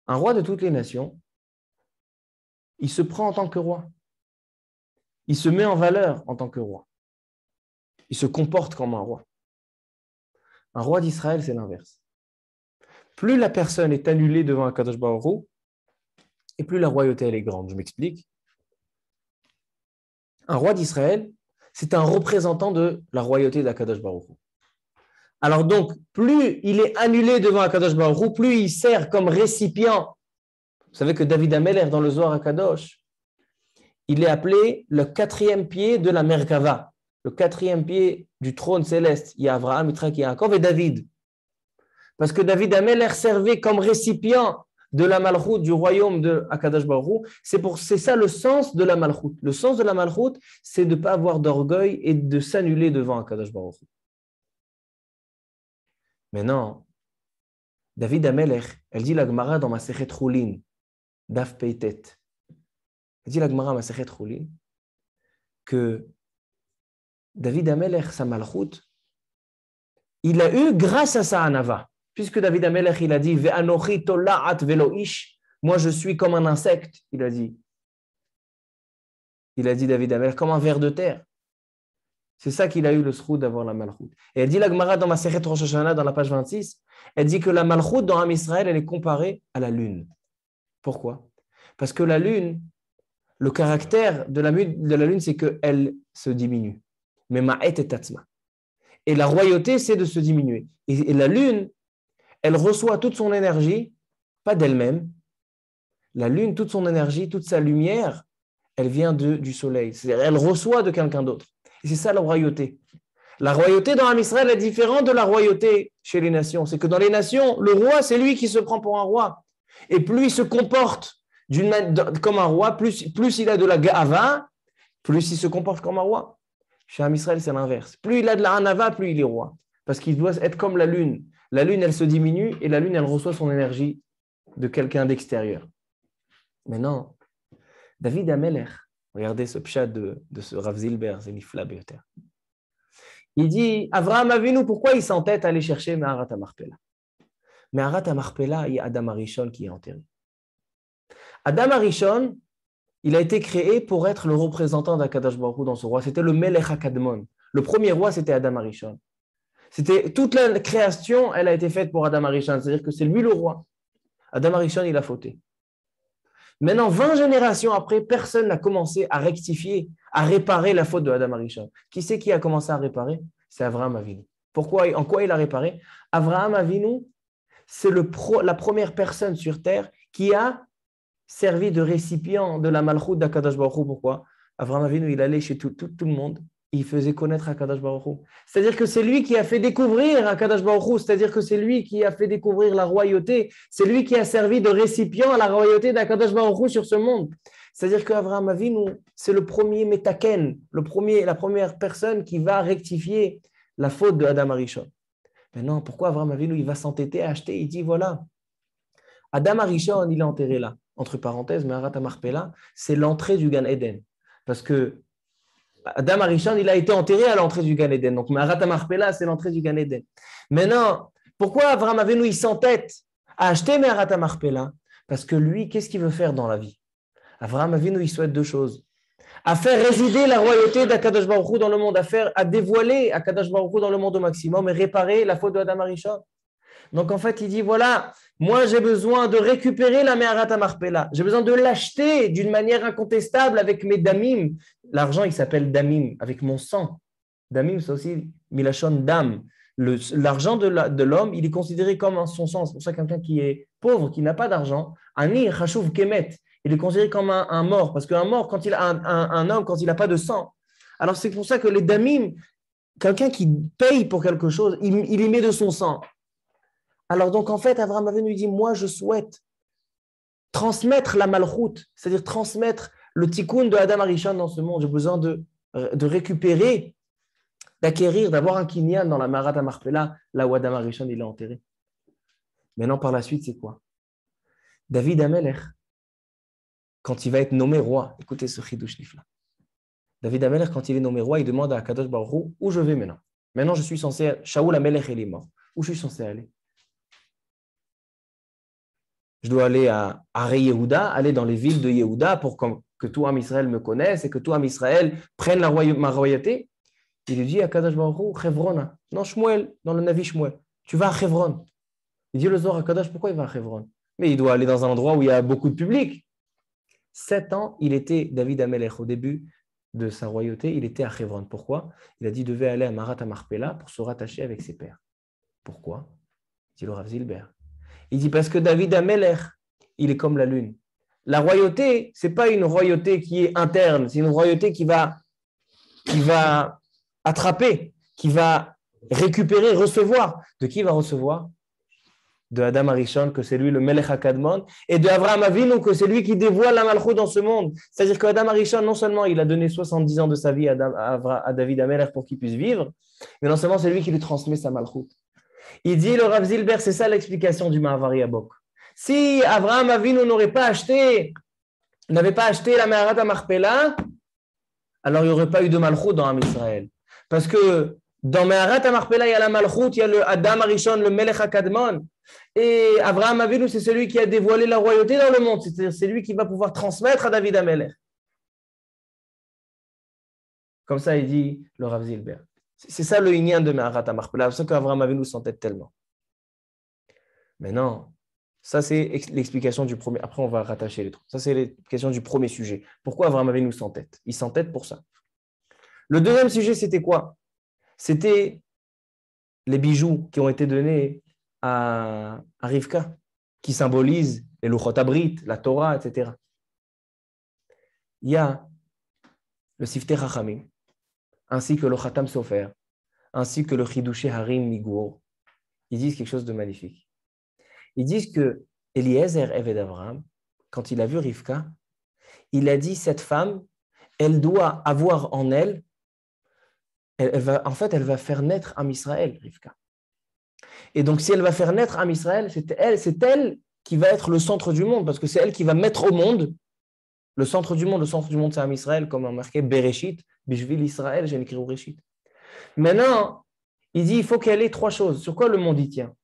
Un roi de toutes les nations, il se prend en tant que roi. Il se met en valeur en tant que roi. Il se comporte comme un roi. Un roi d'Israël, c'est l'inverse. Plus la personne est annulée devant Akadosh Baruch Hu, et plus la royauté elle est grande. Je m'explique. Un roi d'Israël, c'est un représentant de la royauté d'Akadosh Baruch Hu. Alors donc, plus il est annulé devant Akadosh Baruch Hu, plus il sert comme récipient. Vous savez que David Amelech, dans le Zohar HaKadosh, il est appelé le 4e pied de la Merkava, le 4e pied du trône céleste. Il y a Abraham, Yitzhak, Yaakov et David. Parce que David Amelech servait comme récipient de la Malchut, du royaume de Akadosh Baruch Hu. C'est ça le sens de la Malchut. Le sens de la Malchut, c'est de ne pas avoir d'orgueil et de s'annuler devant Akadosh Baruch Hu. Maintenant, David Amelech, elle dit la Gemara dans Masechet Chulin, Daf Peitet. Elle dit la Gemara Masechet Chulin que David Amelech, sa Malchut, il a eu grâce à sa Anava. Puisque David Amelech, il a dit Ve'anochi tola'at velo ish, moi je suis comme un insecte, il a dit. Il a dit David Amelech, comme un ver de terre. C'est ça qu'il a eu le sroud d'avoir la Malchut. Et elle dit la Gemara dans Masechet Rosh Hashanah, dans la page 26, elle dit que la Malchut dans Am Israël, elle est comparée à la lune. Pourquoi? Parce que la lune, le caractère de la lune, c'est qu'elle se diminue. Mais ma'et et tatzma. Et la royauté, c'est de se diminuer. Et la lune, elle reçoit toute son énergie, pas d'elle-même. La lune, toute son énergie, toute sa lumière, elle vient du soleil. C'est-à-dire, elle reçoit de quelqu'un d'autre. Et c'est ça la royauté. La royauté dans Am Israël est différente de la royauté chez les nations. C'est que dans les nations, le roi, c'est lui qui se prend pour un roi. Et plus il se comporte comme un roi, plus il a de la ga'ava, plus il se comporte comme un roi. Chez Am Israël, c'est l'inverse. Plus il a de la hanava, plus il est roi. Parce qu'il doit être comme la lune. La lune, elle se diminue et la lune, elle reçoit son énergie de quelqu'un d'extérieur. Maintenant, David Amelech, regardez ce pshat de ce Rav Zilber, c'est l'ifla beyoter. Il dit, Avraham Avinu, pourquoi il s'entête à aller chercher Me'arat HaMachpelah? Me'arat HaMachpelah, il y a Adam Arishon qui est enterré. Adam Arishon, il a été créé pour être le représentant d'Akadosh Baruch Hu dans ce roi. C'était le Melech HaKadmon. Le premier roi, c'était Adam Arishon. Toute la création, elle a été faite pour Adam Arishon. C'est-à-dire que c'est lui le roi. Adam Arishon, il a fauté. Maintenant, 20 générations après, personne n'a commencé à rectifier, à réparer la faute de Adam Arishon. Qui c'est qui a commencé à réparer? C'est Avraham Avinu. Pourquoi? En quoi il a réparé? Avraham Avinu, c'est la première personne sur terre qui a servi de récipient de la Malchut d'Akadosh Baruch Hu. Pourquoi? Avraham Avinu, il allait chez tout le monde. Il faisait connaître Akadosh Baruch Hu. C'est-à-dire que c'est lui qui a fait découvrir Akadosh Baruch Hu. C'est-à-dire que c'est lui qui a fait découvrir la royauté. C'est lui qui a servi de récipient à la royauté d'Akadosh Baruch Hu sur ce monde. C'est-à-dire qu'Avraham Avinu, c'est le premier metaken, la première personne qui va rectifier la faute de Adam Arishon. Maintenant, pourquoi Avraham Avinu, il va s'entêter à acheter? Il dit, voilà, Adam Arishon, il est enterré là. Entre parenthèses, Me'arat HaMachpelah, c'est l'entrée du Gan Eden. Parce que Adam Arishon, il a été enterré à l'entrée du Gan Eden. Donc, Me'arat HaMachpelah, c'est l'entrée du Gan Eden. Maintenant, pourquoi Avraham Avinu, il s'entête à acheter Me'arat HaMachpelah? Parce que lui, qu'est-ce qu'il veut faire dans la vie? Avraham Avinu, il souhaite deux choses. à faire résider la royauté d'Akadosh Baruch Hu dans le monde, à dévoiler Akadosh Baruch Hu dans le monde au maximum et réparer la faute de Adam Arishon. Donc en fait, il dit, voilà, moi j'ai besoin de récupérer la Meharat HaMarpela. J'ai besoin de l'acheter d'une manière incontestable avec mes damim. L'argent, il s'appelle damim, avec mon sang. Damim, c'est aussi milachon dam. L'argent de l'homme, il est considéré comme son sang. C'est pour ça que quelqu'un qui est pauvre, qui n'a pas d'argent, ani chashuv kemet, il est considéré comme un mort. Parce qu'un mort, quand il a un homme, quand il n'a pas de sang. Alors c'est pour ça que les damim, quelqu'un qui paye pour quelque chose, il y met de son sang. Alors donc en fait, Abraham Avinu lui dit, moi je souhaite transmettre la malchoute, c'est-à-dire transmettre le tikkun de Adam Arishon dans ce monde. J'ai besoin de récupérer, d'acquérir, d'avoir un kinyan dans la Meharat HaMarpela, là où Adam Arishon il est enterré. Maintenant par la suite, c'est quoi? David Amelech, quand il va être nommé roi, écoutez ce chidouch nifla. David Amelech, quand il est nommé roi, il demande à Kadosh Baruch Hu, où je vais maintenant? Maintenant je suis censé, Shaoul Amelech il est mort. Où je suis censé aller? Je dois aller à Aré Yehuda, aller dans les villes de Yehuda pour que tout Am Israël me connaisse et que tout Am Israël prenne ma royauté. Il lui dit à Kadosh Baruch Hu, Chevron, non Shmuel, dans le Navi Shmuel, tu vas à Chevron. Il dit le Zohar à Kadosh, pourquoi il va à Chevron? Mais il doit aller dans un endroit où il y a beaucoup de public. 7 ans, il était David Amelech au début de sa royauté, il était à Chevron. Pourquoi? Il a dit qu'il devait aller à Meharat HaMarpela pour se rattacher avec ses pères. Pourquoi? Dit le Rav Zilber. Il dit parce que David Amelech, il est comme la lune. La royauté, ce n'est pas une royauté qui est interne, c'est une royauté qui va attraper, qui va récupérer, recevoir. De qui il va recevoir? De Adam Arishon, que c'est lui le Melech HaKadmon, et de Avraham Avinu, que c'est lui qui dévoile la malchoute dans ce monde. C'est-à-dire que Adam Arishon, non seulement il a donné 70 ans de sa vie à David Amelech pour qu'il puisse vivre, mais non seulement c'est lui qui lui transmet sa malchoute. Il dit, le Rav Zilber, c'est ça l'explication du Mahavari Abok. Si Avraham Avinu n'avait pas acheté la Meharat HaMarpela, alors il n'y aurait pas eu de malchoute dans Am Israël. Parce que dans Meharat HaMarpela, il y a la malchoute, il y a le Adam Arishon, le Melech HaKadmon. Et Avraham Avinu, c'est celui qui a dévoilé la royauté dans le monde. C'est-à-dire, c'est lui qui va pouvoir transmettre à David Amelech. Comme ça, il dit le Rav Zilber. C'est ça le inyan de Meharat HaMarpela. C'est pour ça qu'Avraham Avinu s'entête tellement. Mais non, ça c'est l'explication du premier. Après, on va rattacher les trucs. Ça, c'est l'explication du premier sujet. Pourquoi Avraham Avinu s'entête? Il s'entête pour ça. Le deuxième sujet, c'était quoi? C'était les bijoux qui ont été donnés à Rivka, qui symbolisent les Luchot Abrit, la Torah, etc. Il y a le Siftei Chachamim, ainsi que le Khatam Sofer, ainsi que le Chidushé Harim Migour. Ils disent quelque chose de magnifique. Ils disent que Eliezer, Eved Avraham, quand il a vu Rivka, il a dit, cette femme, elle doit avoir en elle, elle va faire naître Am Israël, Rivka. Et donc, si elle va faire naître Am Israël, c'est elle qui va être le centre du monde, parce que c'est elle qui va mettre au monde le centre du monde. Le centre du monde, c'est Am Israël, comme a marqué Bereshit, Bishvil Israël, j'ai écrit Bereshit. Maintenant, il dit, il faut qu'elle ait 3 choses. Sur quoi le monde y tient?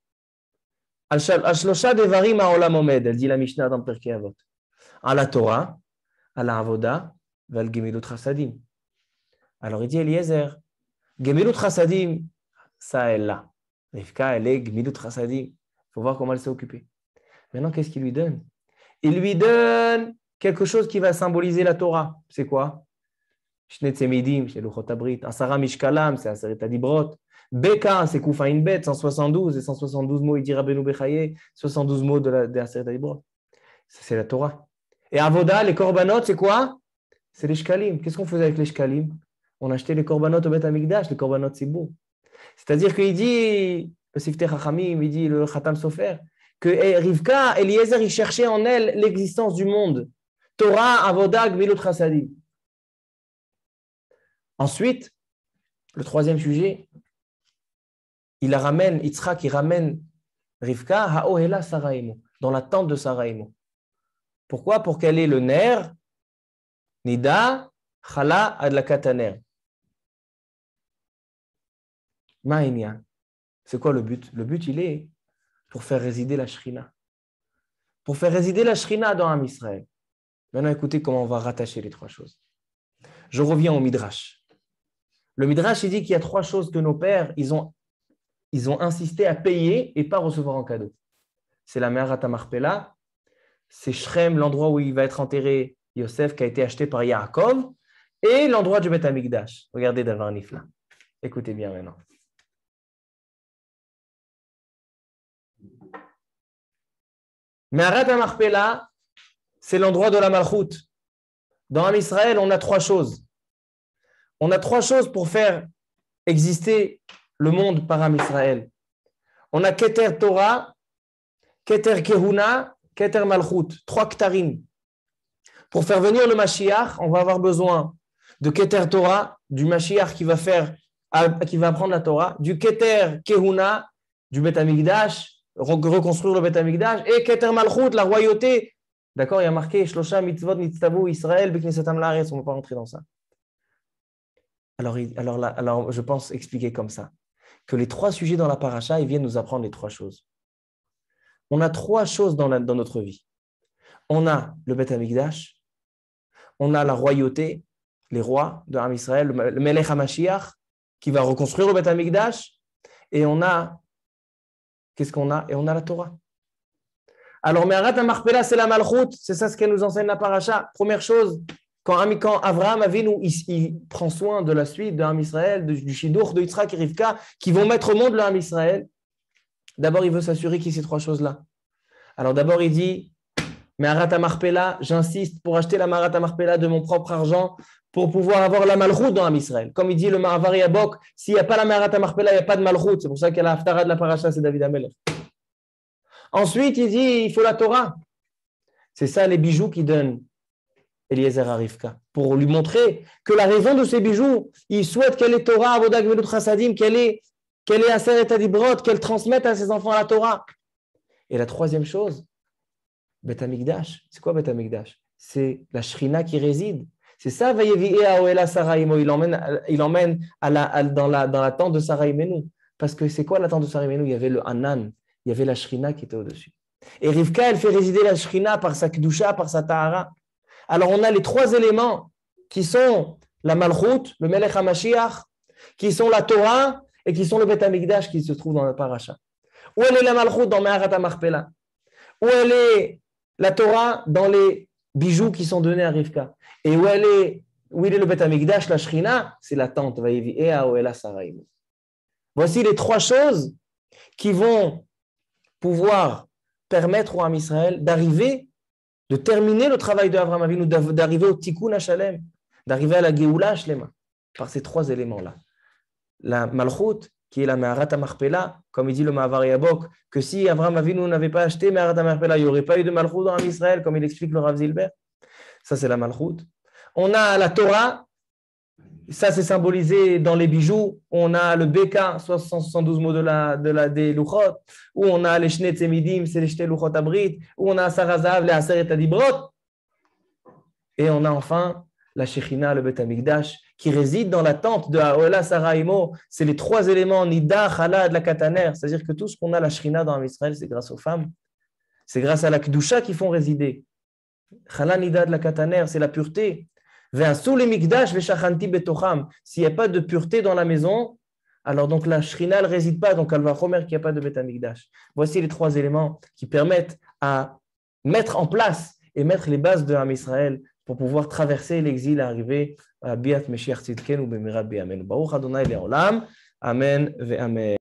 Al-Shlosha Devarim Ha'olam Omed, elle dit la Mishnah dans Pirkei Avot. À la Torah, à la Avoda, Val Gemilut Chasadim. Alors il dit Eliezer, Gemilut Chasadim, ça elle l'a. Rivka, elle est Gemilut Chasadim. Il faut voir comment elle s'est occupée. Maintenant, qu'est-ce qu'il lui donne? Il lui donne quelque chose qui va symboliser la Torah. C'est quoi? Shne Tzemidim, c'est Luchot Abrit. Asara Mishkalam, c'est Aseret Adibrot. Beka, c'est Koufaïn Bet, 172, et 172 mots, il dit Rabbeinu Bechaye, 72 mots de Aseret Adibrot. C'est la Torah. Et Avoda, les korbanot, c'est quoi? C'est les shkalim. Qu'est-ce qu'on faisait avec les shkalim? On achetait les korbanot au Bet Amikdash, les korbanot Sibou. C'est-à-dire qu'il dit, le Siftei Chachamim, il dit le Khatam Sofer, que Rivka, Eliezer, il cherchait en elle l'existence du monde. Torah, Avoda, Gmilut Chasadim. Ensuite, le troisième sujet, il ramène, Yitzhak, il ramène Rivka, Ha'ohela Saraimo, dans la tente de Saraimo. Pourquoi? Pour qu'elle ait le nerf, Nida, Chala, Adlakataner. Ma'inyan. C'est quoi le but? Le but, il est pour faire résider la Shrina. Pour faire résider la Shrina dans Am Israël. Maintenant, écoutez comment on va rattacher les 3 choses. Je reviens au Midrash. Le Midrash, il dit qu'il y a 3 choses que nos pères, ils ont insisté à payer et pas recevoir en cadeau. C'est la Me'arat HaMachpelah, c'est Shrem, l'endroit où il va être enterré Yosef, qui a été acheté par Yaakov, et l'endroit du Beth Amikdash. Regardez Davar Nifla. Écoutez bien maintenant. Me'arat HaMachpelah, c'est l'endroit de la Malchut. Dans Am Israël, on a 3 choses. On a 3 choses pour faire exister le monde par Am Israël. On a Keter Torah, Keter Kehuna, Keter Malchut. 3 Ktarim. Pour faire venir le Mashiach, on va avoir besoin de Keter Torah, du Mashiach qui va apprendre la Torah, du Keter Kehuna, du Beth Amikdash, reconstruire le Beth Amikdash, et Keter Malchut, la royauté. D'accord, il y a marqué Shlosha mitzvot nitztavu Israël b'knesetam la'aretz. On ne va pas rentrer dans ça. Alors, je pense expliquer comme ça que les 3 sujets dans la paracha, ils viennent nous apprendre les 3 choses. On a 3 choses dans notre vie. On a le Beth Amikdash, on a la royauté, les rois de Am Israël, le Melech HaMashiach qui va reconstruire le Beth Amikdash, et on a, qu'est-ce qu'on a? Et on a la Torah. Alors, Me'arat HaMachpelah, c'est la Malchut, c'est ça ce qu'elle nous enseigne la paracha. Première chose, quand Avraham Avinu, il prend soin de la suite de Am Israël, du Shidur, de Yitzhak et Rivka, qui vont mettre au monde le Am Israël, d'abord il veut s'assurer qu'il y ait ces 3 choses-là. Alors d'abord il dit, Me'arat HaMachpelah, j'insiste pour acheter la Me'arat HaMachpelah de mon propre argent, pour pouvoir avoir la Malchut dans Am Israël. Comme il dit le Ma'avar Yabok, s'il n'y a pas la Me'arat HaMachpelah, il n'y a pas de Malchut. C'est pour ça qu'il y a la Haftara de la paracha, c'est David HaMelech. Ensuite, il dit, il faut la Torah. C'est ça les bijoux qu'il donne Eliezer à Rivka, pour lui montrer que la raison de ces bijoux, il souhaite qu'elle ait Torah, Avodah Gemilut Chasadim, qu'elle ait Aseret Adibrot, qu'elle transmette à ses enfants la Torah. Et la 3e chose, Beth Amikdash. C'est quoi Beth Amikdash? C'est la Shrina qui réside. C'est ça, Vayevi'e Aoela Sarah Imo. Il emmène dans la tente de Sarah Imenu. Parce que c'est quoi la tente de Sarah Imenu? Il y avait le Hanan, il y avait la Shrina qui était au-dessus. Et Rivka, elle fait résider la Shrina par sa Kedusha, par sa Tahara. Alors, on a les 3 éléments qui sont la Malchut, le Melech HaMashiach, qui sont la Torah et qui sont le Beth Amikdash qui se trouve dans la paracha. Où elle est la Malchut dans Me'arat HaMachpelah? Où elle est la Torah dans les bijoux qui sont donnés à Rivka? Et où il est le Beth Amikdash, la Shrina? C'est la tente. Vayevi'e Aoela Sarah Imo. Voici les 3 choses qui vont pouvoir permettre au Am Israël de terminer le travail de Avraham Avinu, d'arriver au Tikkun HaShalem, d'arriver à la Geoula Shlema, par ces 3 éléments-là. La Malchut, qui est la Me'arat HaMachpelah, comme il dit le Ma'avar Yabok, que si Avraham Avinu n'avait pas acheté Me'arat HaMachpelah, il n'y aurait pas eu de Malchut dans Am Israël, comme il explique le Rav Zilber. Ça, c'est la Malchut. On a la Torah, ça c'est symbolisé dans les bijoux. On a le Beka, 172 mots des Luchot, où on a les Shnei Tzemidim, c'est les Shnei Luchot Abrit, où on a Sarazav, les Aseret Adibrot. Et on a enfin la Shechina, le Beth Amikdash, qui réside dans la tente de Aoela Sarah Imo. C'est les 3 éléments, Nida, Chalad, la Kataner. C'est-à-dire que tout ce qu'on a, la Shechina dans Israël, c'est grâce aux femmes. C'est grâce à la Kedusha qu'ils font résider. Chalad, Nida, la Kataner, c'est la pureté. S'il n'y a pas de pureté dans la maison, alors donc la Shrina ne réside pas, donc elle va remettre qu'il n'y a pas de Beth Amikdash. Voici les 3 éléments qui permettent à mettre en place et mettre les bases de Am Israël pour pouvoir traverser l'exil et arriver à Biat Meshiach Tzidkenu B'Mirat B'Yameinu. Baruch Adonai Le'olam. Amen ve'amen.